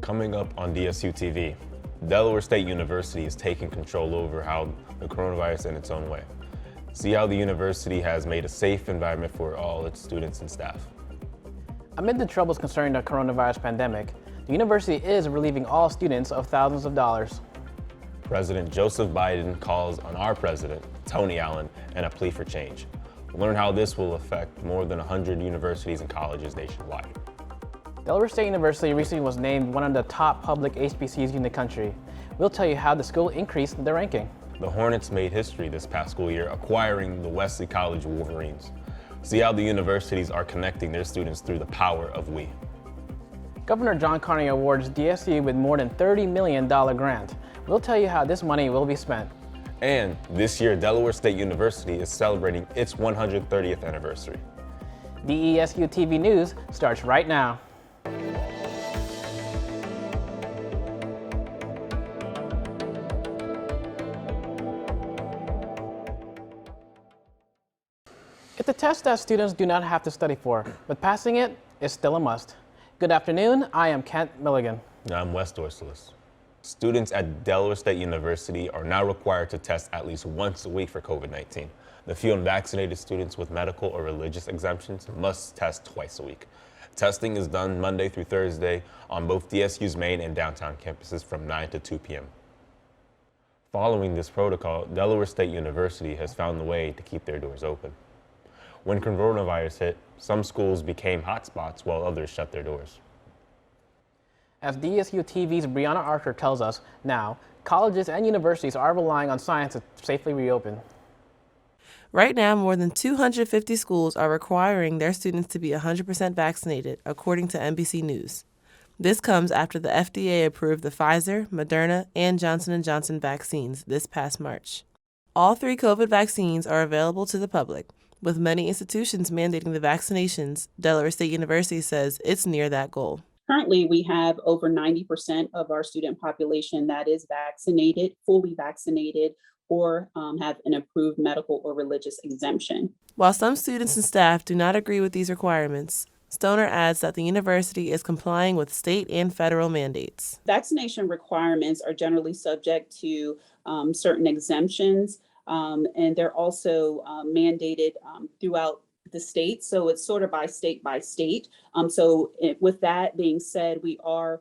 Coming up on Desu-Tv, Delaware State University is taking control over how the coronavirus in its own way. See how the university has made a safe environment for all its students and staff. Amid the troubles concerning the coronavirus pandemic, the university is relieving all students of thousands of dollars. President Joseph Biden calls on our president, Tony Allen, and a plea for change. Learn how this will affect more than 100 universities and colleges nationwide. Delaware State University recently was named one of the top public HBCUs in the country. We'll tell you how the school increased their ranking. The Hornets made history this past school year, acquiring the Wesley College Wolverines. See how the universities are connecting their students through the power of we. Governor John Carney awards DSU with more than $30 million grant. We'll tell you how this money will be spent. And this year, Delaware State University is celebrating its 130th anniversary. Desu-Tv News starts right now. It's a test that students do not have to study for, but passing it is still a must. Good afternoon, I am Kent Milligan. I'm Wes Dorsalis. Students at Delaware State University are now required to test at least once a week for COVID-19. The few unvaccinated students with medical or religious exemptions must test twice a week. Testing is done Monday through Thursday on both DSU's main and downtown campuses from 9 to 2 p.m. Following this protocol, Delaware State University has found a way to keep their doors open. When coronavirus hit, some schools became hotspots while others shut their doors. As Desu-Tv's Brianna Arthur tells us, now, colleges and universities are relying on science to safely reopen. Right now, more than 250 schools are requiring their students to be 100% vaccinated, according to NBC News. This comes after the FDA approved the Pfizer, Moderna, and Johnson & Johnson vaccines this past March. All 3 COVID vaccines are available to the public. With many institutions mandating the vaccinations, Delaware State University says it's near that goal. Currently, we have over 90% of our student population that is vaccinated, fully vaccinated, or have an approved medical or religious exemption. While some students and staff do not agree with these requirements, Stoner adds that the university is complying with state and federal mandates. Vaccination requirements are generally subject to certain exemptions. And they're also mandated throughout the state. So it's sort of by state. With that being said, we are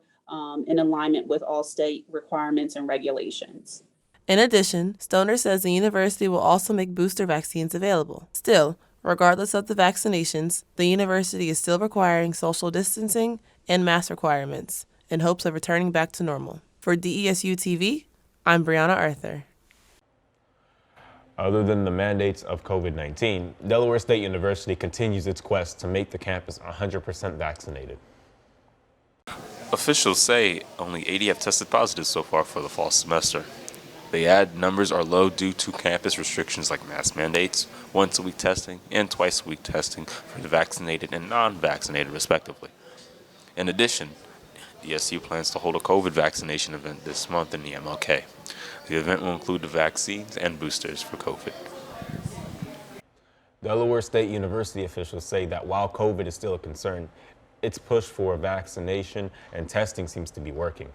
in alignment with all state requirements and regulations. In addition, Stoner says the university will also make booster vaccines available. Still, regardless of the vaccinations, the university is still requiring social distancing and mask requirements in hopes of returning back to normal. For Desu-Tv, I'm Brianna Arthur. Other than the mandates of COVID-19, Delaware State University continues its quest to make the campus 100% vaccinated. Officials say only 80 have tested positive so far for the fall semester. They add numbers are low due to campus restrictions like mask mandates, once-a-week testing, and twice-a-week testing for the vaccinated and non-vaccinated respectively. In addition, DSU plans to hold a COVID vaccination event this month in the MLK. The event will include the vaccines and boosters for COVID. Delaware State University officials say that while COVID is still a concern, its push for vaccination and testing seems to be working.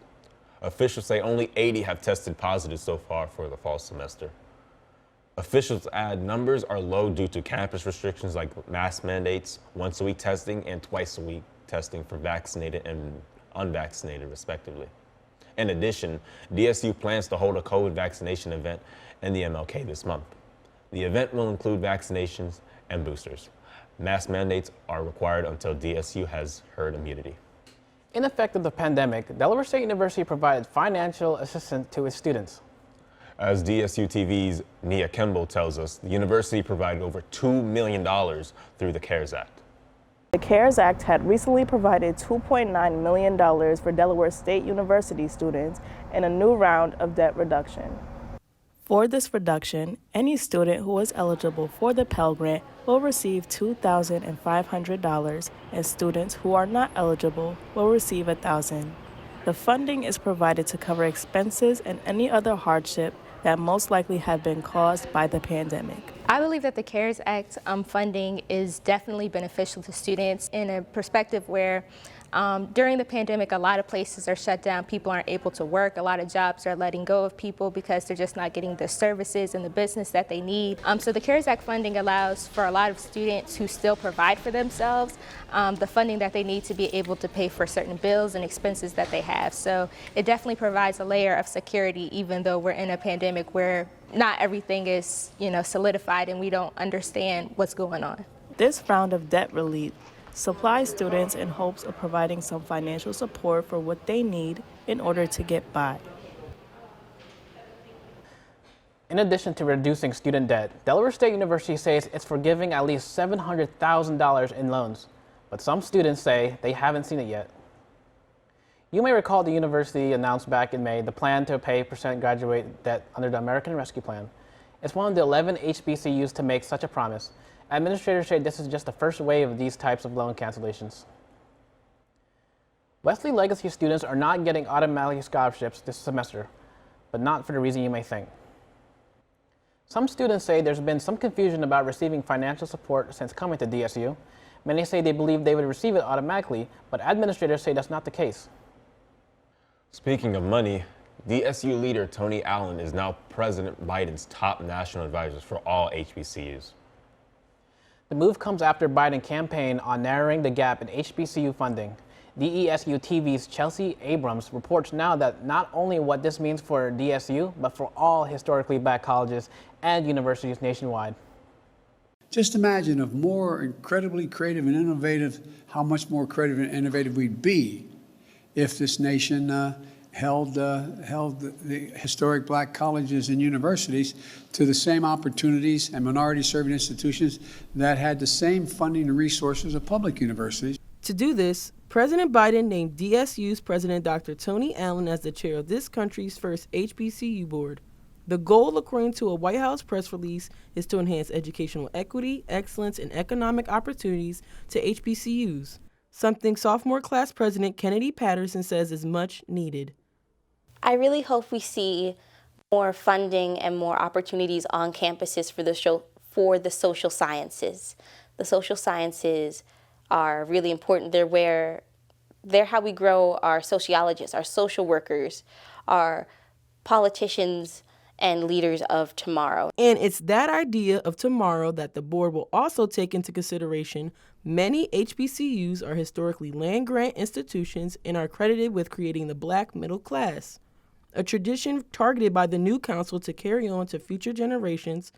Officials say only 80 have tested positive so far for the fall semester. Officials add numbers are low due to campus restrictions like mask mandates, once-a-week testing, and twice-a-week testing for vaccinated and unvaccinated, respectively. In addition, DSU plans to hold a COVID vaccination event in the MLK this month. The event will include vaccinations and boosters. Mask mandates are required until DSU has herd immunity. In effect of the pandemic, Delaware State University provided financial assistance to its students. As DSU-TV's Nia Kimball tells us, the university provided over $2 million through the CARES Act. The CARES Act had recently provided $2.9 million for Delaware State University students in a new round of debt reduction. For this reduction, any student who is eligible for the Pell Grant will receive $2,500, and students who are not eligible will receive $1,000. The funding is provided to cover expenses and any other hardship that most likely have been caused by the pandemic. I believe that the CARES Act funding is definitely beneficial to students in a perspective where During the pandemic, a lot of places are shut down. People aren't able to work. A lot of jobs are letting go of people because they're just not getting the services and the business that they need. So the CARES Act funding allows for a lot of students who still provide for themselves the funding that they need to be able to pay for certain bills and expenses that they have. So it definitely provides a layer of security, even though we're in a pandemic where not everything is, solidified and we don't understand what's going on. This round of debt relief supplies students in hopes of providing some financial support for what they need in order to get by. In addition to reducing student debt, Delaware State University says it's forgiving at least $700,000 in loans, but some students say they haven't seen it yet. You may recall the university announced back in May the plan to pay percent graduate debt under the American Rescue Plan. It's one of the 11 HBCUs to make such a promise. Administrators say this is just the first wave of these types of loan cancellations. Wesley Legacy students are not getting automatic scholarships this semester, but not for the reason you may think. Some students say there's been some confusion about receiving financial support since coming to DSU. Many say they believe they would receive it automatically, but administrators say that's not the case. Speaking of money, DSU leader Tony Allen is now President Biden's top national advisor for all HBCUs. The move comes after Biden campaigned on narrowing the gap in HBCU funding. Desu-TV's Chelsea Abrams reports now that not only what this means for DSU, but for all historically black colleges and universities nationwide. Just imagine if more incredibly creative and innovative, how much more creative and innovative we'd be if this nation held the historic black colleges and universities to the same opportunities and minority-serving institutions that had the same funding and resources of public universities. To do this, President Biden named DSU's President Dr. Tony Allen as the chair of this country's first HBCU board. The goal, according to a White House press release, is to enhance educational equity, excellence, and economic opportunities to HBCUs, something sophomore class President Kennedy Patterson says is much needed. I really hope we see more funding and more opportunities on campuses for the social sciences. The social sciences are really important. They're how we grow our sociologists, our social workers, our politicians, and leaders of tomorrow. And it's that idea of tomorrow that the board will also take into consideration. Many HBCUs are historically land-grant institutions and are credited with creating the black middle class, a tradition targeted by the new council to carry on to future generations,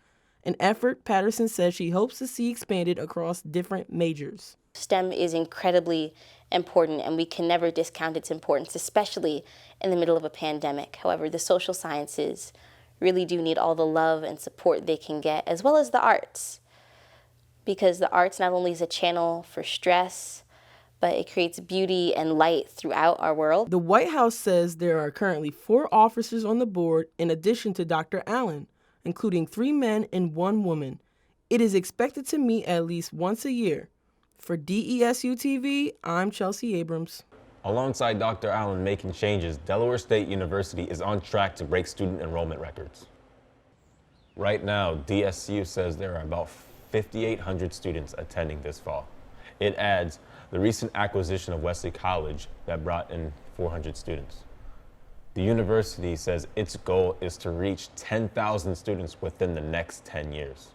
an effort Patterson says she hopes to see expanded across different majors. STEM is incredibly important, and we can never discount its importance, especially in the middle of a pandemic. However, the social sciences really do need all the love and support they can get, as well as the arts, because the arts not only is a channel for stress, but it creates beauty and light throughout our world. The White House says there are currently 4 officers on the board in addition to Dr. Allen, including 3 men and 1 woman. It is expected to meet at least once a year. For Desu-TV, I'm Chelsea Abrams. Alongside Dr. Allen making changes, Delaware State University is on track to break student enrollment records. Right now, DSU says there are about 5,800 students attending this fall. It adds the recent acquisition of Wesley College that brought in 400 students. The university says its goal is to reach 10,000 students within the next 10 years.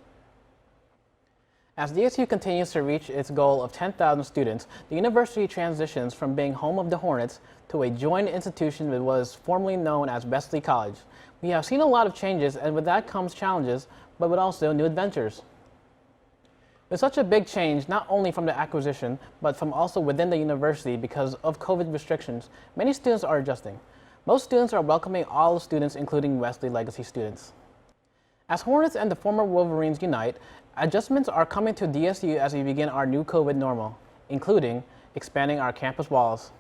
As DSU continues to reach its goal of 10,000 students, the university transitions from being home of the Hornets to a joint institution that was formerly known as Wesley College. We have seen a lot of changes, and with that comes challenges, but with also new adventures. With such a big change, not only from the acquisition, but from also within the university because of COVID restrictions, many students are adjusting. Most students are welcoming all students, including Wesley Legacy students. As Hornets and the former Wolverines unite, adjustments are coming to DSU as we begin our new COVID normal, including expanding our campus walls.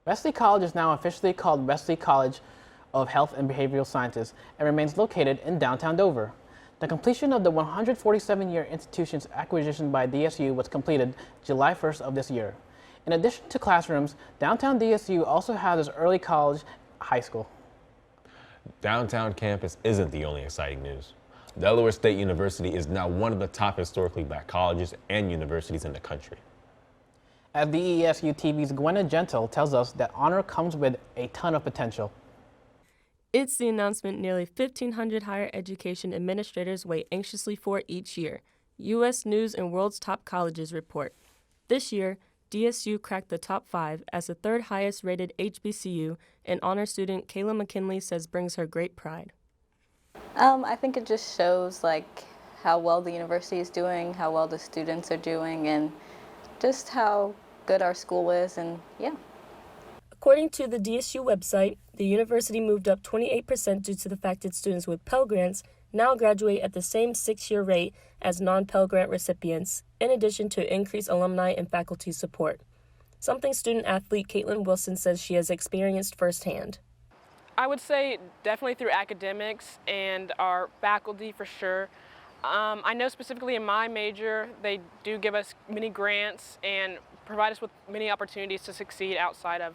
Wesley College is now officially called Wesley College of Health and Behavioral Sciences and remains located in downtown Dover. The completion of the 147-year institution's acquisition by DSU was completed July 1st of this year. In addition to classrooms, downtown DSU also has its early college high school. Downtown campus isn't the only exciting news. Delaware State University is now one of the top historically black colleges and universities in the country. As DESU TV's Gwenna Gentle tells us that honor comes with a ton of potential. It's the announcement nearly 1,500 higher education administrators wait anxiously for each year. U.S. News and World's Top Colleges report. This year, DSU cracked the top 5 as the third highest rated HBCU, and honor student Kayla McKinley says brings her great pride. I think it just shows how well the university is doing, how well the students are doing, and just how good our school is, and yeah. According to the DSU website, the university moved up 28% due to the fact that students with Pell Grants now graduate at the same 6-year rate as non-Pell Grant recipients, in addition to increased alumni and faculty support. Something student athlete Caitlin Wilson says she has experienced firsthand. I would say definitely through academics and our faculty for sure. I know specifically in my major, they do give us many grants and provide us with many opportunities to succeed outside of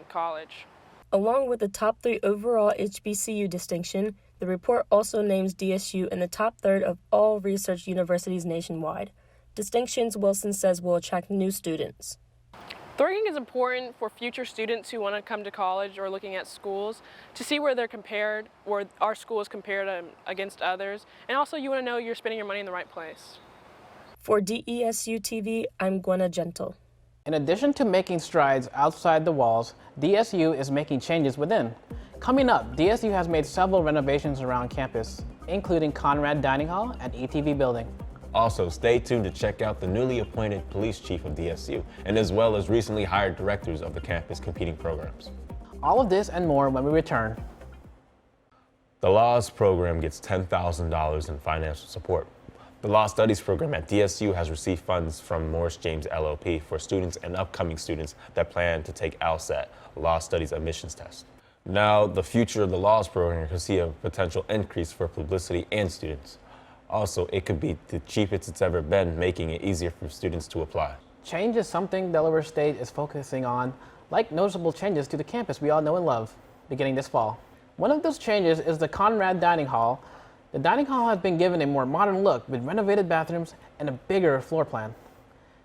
college. Along with the top 3 overall HBCU distinction, the report also names DSU in the top third of all research universities nationwide. Distinctions, Wilson says, will attract new students. The ranking is important for future students who want to come to college or looking at schools to see where they're compared, where our school is compared against others, and also you want to know you're spending your money in the right place. For DESU TV, I'm Gwenna Gentle. In addition to making strides outside the walls, DSU is making changes within. Coming up, DSU has made several renovations around campus, including Conrad Dining Hall and ETV Building. Also, stay tuned to check out the newly appointed police chief of DSU, and as well as recently hired directors of the campus competing programs. All of this and more when we return. The Laws program gets $10,000 in financial support. The Law Studies program at DSU has received funds from Morris James LLP for students and upcoming students that plan to take LSAT, Law Studies Admissions Test. Now, the future of the Laws program could see a potential increase for publicity and students. Also, it could be the cheapest it's ever been, making it easier for students to apply. Change is something Delaware State is focusing on, like noticeable changes to the campus we all know and love, beginning this fall. One of those changes is the Conrad Dining Hall. The dining hall has been given a more modern look with renovated bathrooms and a bigger floor plan.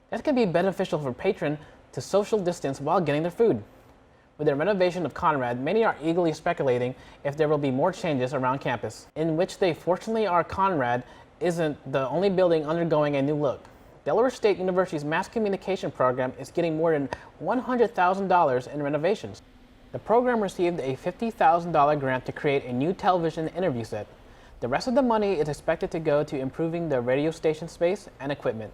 This can be beneficial for patrons to social distance while getting their food. With the renovation of Conrad, many are eagerly speculating if there will be more changes around campus, in which they fortunately are. Conrad isn't the only building undergoing a new look. Delaware State University's mass communication program is getting more than $100,000 in renovations. The program received a $50,000 grant to create a new television interview set. The rest of the money is expected to go to improving the radio station space and equipment.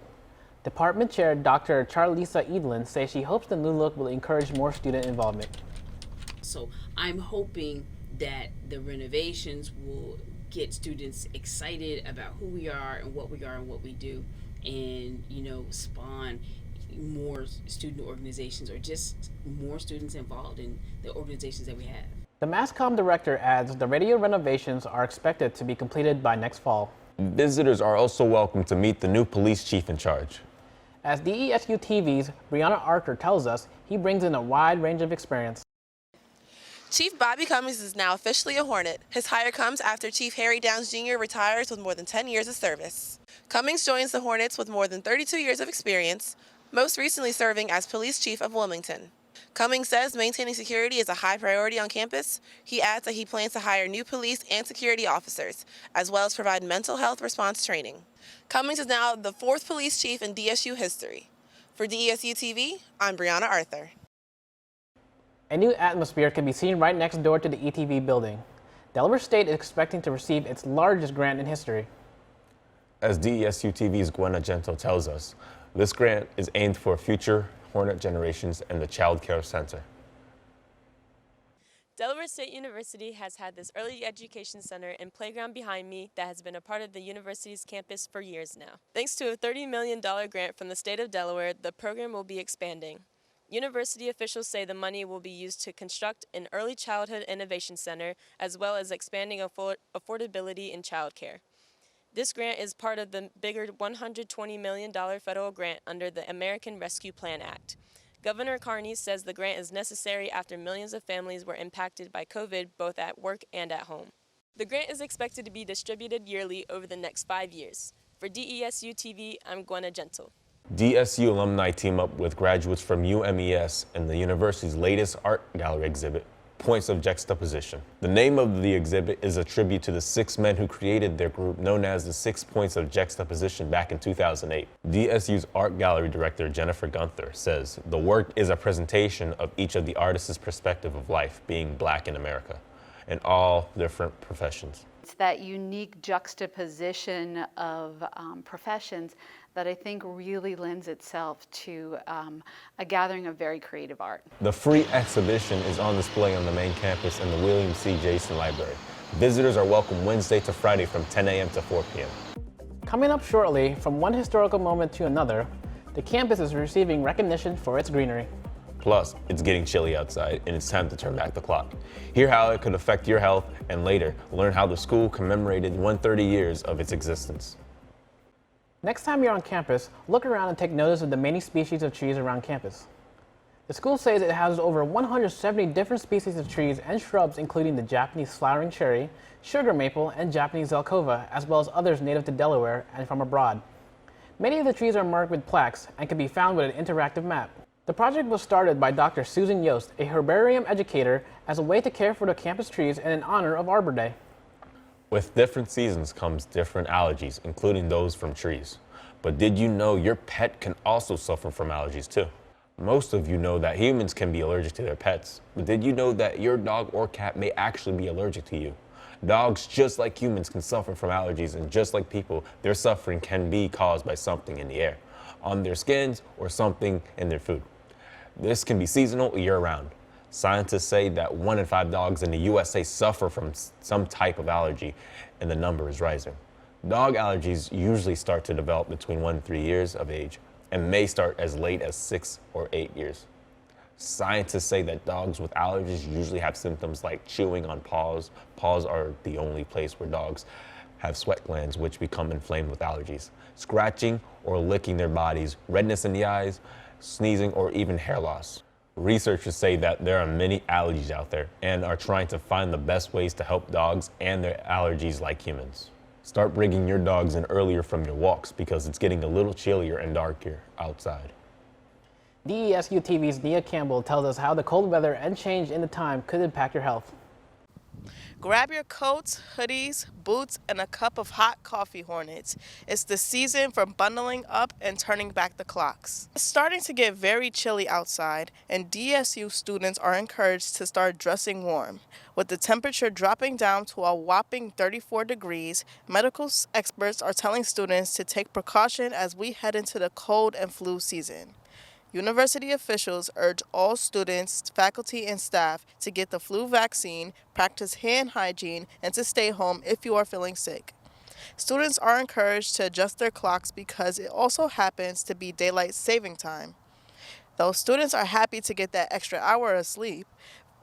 Department Chair Dr. Charlisa Edelin says she hopes the new look will encourage more student involvement. So I'm hoping that the renovations will get students excited about who we are and what we do, and spawn more student organizations or just more students involved in the organizations that we have. The MassCom director adds the radio renovations are expected to be completed by next fall. Visitors are also welcome to meet the new police chief in charge. As DESU TV's Brianna Arthur tells us, he brings in a wide range of experience. Chief Bobby Cummings is now officially a Hornet. His hire comes after Chief Harry Downs Jr. retires with more than 10 years of service. Cummings joins the Hornets with more than 32 years of experience, most recently serving as police chief of Wilmington. Cummings says maintaining security is a high priority on campus. He adds that he plans to hire new police and security officers, as well as provide mental health response training. Cummings is now the 4th police chief in DSU history. For DESU TV, I'm Brianna Arthur. A new atmosphere can be seen right next door to the ETV building. Delaware State is expecting to receive its largest grant in history. As DESU TV's Gwenna Gentle tells us, this grant is aimed for future Hornet generations and the Child Care Center. Delaware State University has had this early education center and playground behind me that has been a part of the university's campus for years now. Thanks to a $30 million grant from the state of Delaware, the program will be expanding. University officials say the money will be used to construct an early childhood innovation center, as well as expanding affordability in childcare. This grant is part of the bigger $120 million federal grant under the American Rescue Plan Act. Governor Carney says the grant is necessary after millions of families were impacted by COVID both at work and at home. The grant is expected to be distributed yearly over the next 5 years. For DESU TV, I'm Gwenna Gentle. DSU alumni team up with graduates from UMES in the university's latest art gallery exhibit, Points of Juxtaposition. The name of the exhibit is a tribute to the 6 men who created their group known as the 6 Points of Juxtaposition back in 2008. DSU's art gallery director, Jennifer Gunther, says the work is a presentation of each of the artists' perspective of life being Black in America in all different professions. It's that unique juxtaposition of professions that I think really lends itself to a gathering of very creative art. The free exhibition is on display on the main campus in the William C. Jason Library. Visitors are welcome Wednesday to Friday from 10 a.m. to 4 p.m. Coming up shortly, from one historical moment to another, the campus is receiving recognition for its greenery. Plus, it's getting chilly outside and it's time to turn back the clock. Hear how it could affect your health and later learn how the school commemorated 130 years of its existence. Next time you're on campus, look around and take notice of the many species of trees around campus. The school says it houses over 170 different species of trees and shrubs, including the Japanese flowering cherry, sugar maple, and Japanese zelkova, as well as others native to Delaware and from abroad. Many of the trees are marked with plaques and can be found with an interactive map. The project was started by Dr. Susan Yost, a herbarium educator, as a way to care for the campus trees and in honor of Arbor Day. With different seasons comes different allergies, including those from trees. But did you know your pet can also suffer from allergies too? Most of you know that humans can be allergic to their pets, but did you know that your dog or cat may actually be allergic to you? Dogs, just like humans, can suffer from allergies, and just like people, their suffering can be caused by something in the air, on their skins, or something in their food. This can be seasonal year-round. Scientists say that 1 in 5 dogs in the USA suffer from some type of allergy, and the number is rising. Dog allergies usually start to develop between 1 and 3 years of age, and may start as late as 6 or 8 years. Scientists say that dogs with allergies usually have symptoms like chewing on paws. Paws are the only place where dogs have sweat glands which become inflamed with allergies. Scratching or licking their bodies, redness in the eyes, sneezing, or even hair loss. Researchers say that there are many allergies out there and are trying to find the best ways to help dogs and their allergies like humans. Start bringing your dogs in earlier from your walks because it's getting a little chillier and darker outside. Desu-TV's Nia Campbell tells us how the cold weather and change in the time could impact your health. Grab your coats, hoodies, boots, and a cup of hot coffee, Hornets. It's the season for bundling up and turning back the clocks. It's starting to get very chilly outside, and DSU students are encouraged to start dressing warm. With the temperature dropping down to a whopping 34 degrees, medical experts are telling students to take precaution as we head into the cold and flu season. University officials urge all students, faculty, and staff to get the flu vaccine, practice hand hygiene, and to stay home if you are feeling sick. Students are encouraged to adjust their clocks because it also happens to be daylight saving time. Though students are happy to get that extra hour of sleep,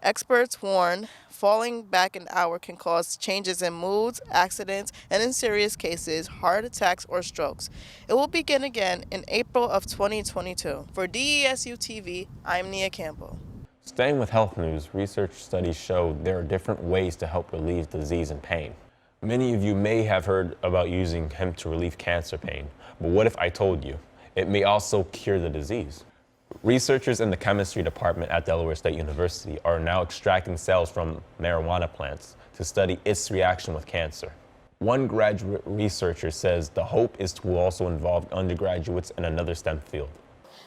experts warn falling back an hour can cause changes in moods, accidents, and in serious cases, heart attacks or strokes. It will begin again in April of 2022. For Desu-TV, I'm Nia Campbell. Staying with health news, research studies show there are different ways to help relieve disease and pain. Many of you may have heard about using hemp to relieve cancer pain, but what if I told you it may also cure the disease? Researchers in the chemistry department at Delaware State University are now extracting cells from marijuana plants to study its reaction with cancer. One graduate researcher says the hope is to also involve undergraduates in another STEM field.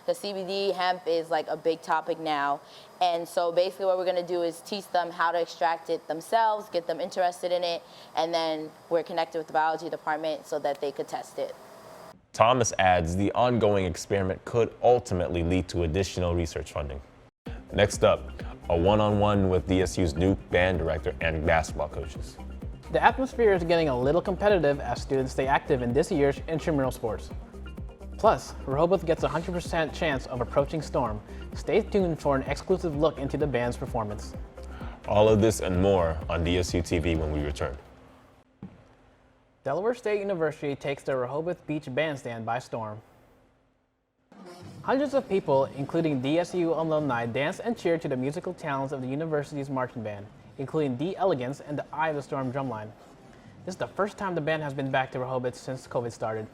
The CBD hemp is like a big topic now. And so basically what we're going to do is teach them how to extract it themselves, get them interested in it, and then we're connected with the biology department so that they could test it. Thomas adds the ongoing experiment could ultimately lead to additional research funding. Next up, a one-on-one with DSU's new band director and basketball coaches. The atmosphere is getting a little competitive as students stay active in this year's intramural sports. Plus, Rehoboth gets a 100% chance of approaching Storm. Stay tuned for an exclusive look into the band's performance. All of this and more on DSU-TV when we return. Delaware State University takes the Rehoboth Beach Bandstand by storm. Hundreds of people, including DSU alumni, danced and cheered to the musical talents of the university's marching band, including The Elegance and the Eye of the Storm drumline. This is the first time the band has been back to Rehoboth since COVID started.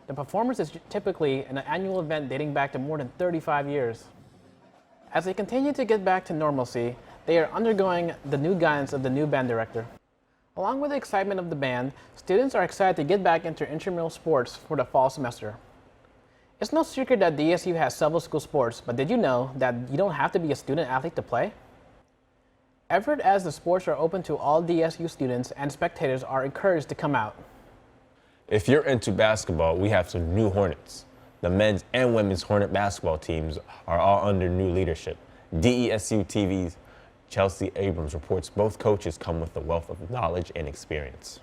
The performance is typically an annual event dating back to more than 35 years. As they continue to get back to normalcy, they are undergoing the new guidance of the new band director. Along with the excitement of the band, students are excited to get back into intramural sports for the fall semester. It's no secret that DSU has several school sports, but did you know that you don't have to be a student athlete to play? Effort as the sports are open to all DSU students and spectators are encouraged to come out. If you're into basketball, we have some new Hornets. The men's and women's Hornet basketball teams are all under new leadership. Desu-TV's Chelsea Abrams reports both coaches come with a wealth of knowledge and experience.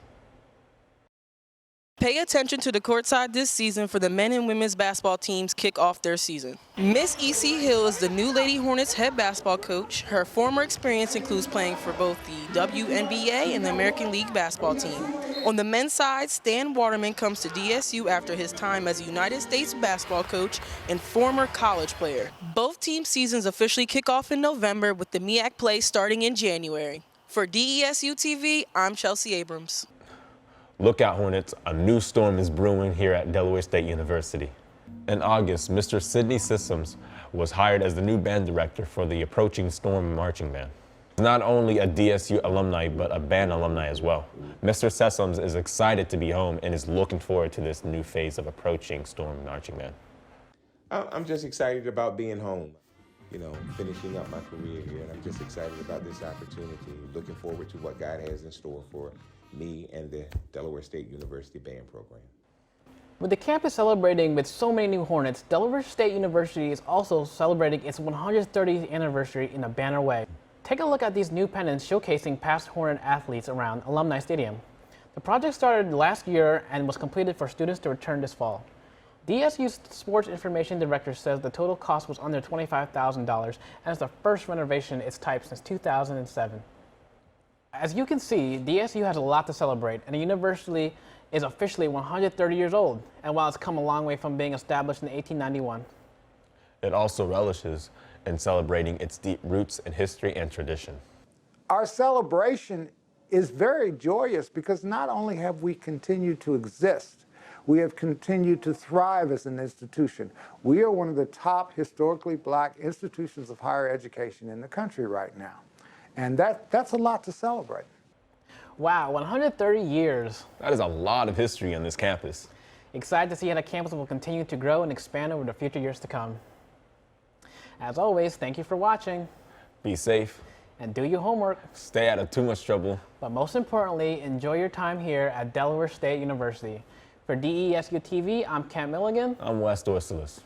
Pay attention to the courtside this season for the men and women's basketball teams kick off their season. Miss E.C. Hill is the new Lady Hornets head basketball coach. Her former experience includes playing for both the WNBA and the American League basketball team. On the men's side, Stan Waterman comes to DSU after his time as a United States basketball coach and former college player. Both team seasons officially kick off in November with the MEAC play starting in January. For Desu-TV, I'm Chelsea Abrams. Look out, Hornets, a new storm is brewing here at Delaware State University. In August, Mr. Sidney Sissoms was hired as the new band director for the approaching Storm Marching Band. Not only a DSU alumni, but a band alumni as well. Mr. Sissoms is excited to be home and is looking forward to this new phase of approaching Storm Marching Band. I'm just excited about being home, finishing up my career here, and I'm just excited about this opportunity, looking forward to what God has in store for me and the Delaware State University Band Program. With the campus celebrating with so many new Hornets, Delaware State University is also celebrating its 130th anniversary in a banner way. Take a look at these new pennants showcasing past Hornet athletes around Alumni Stadium. The project started last year and was completed for students to return this fall. DSU's Sports Information Director says the total cost was under $25,000 and is the first renovation of its type since 2007. As you can see, DSU has a lot to celebrate, and the university is officially 130 years old, and while it's come a long way from being established in 1891. It also relishes in celebrating its deep roots in history and tradition. Our celebration is very joyous because not only have we continued to exist, we have continued to thrive as an institution. We are one of the top historically black institutions of higher education in the country right now. And that's a lot to celebrate. Wow, 130 years. That is a lot of history on this campus. Excited to see how the campus will continue to grow and expand over the future years to come. As always, thank you for watching. Be safe. And do your homework. Stay out of too much trouble. But most importantly, enjoy your time here at Delaware State University. For DESU TV, I'm Kent Milligan. I'm Wes Dorsalis.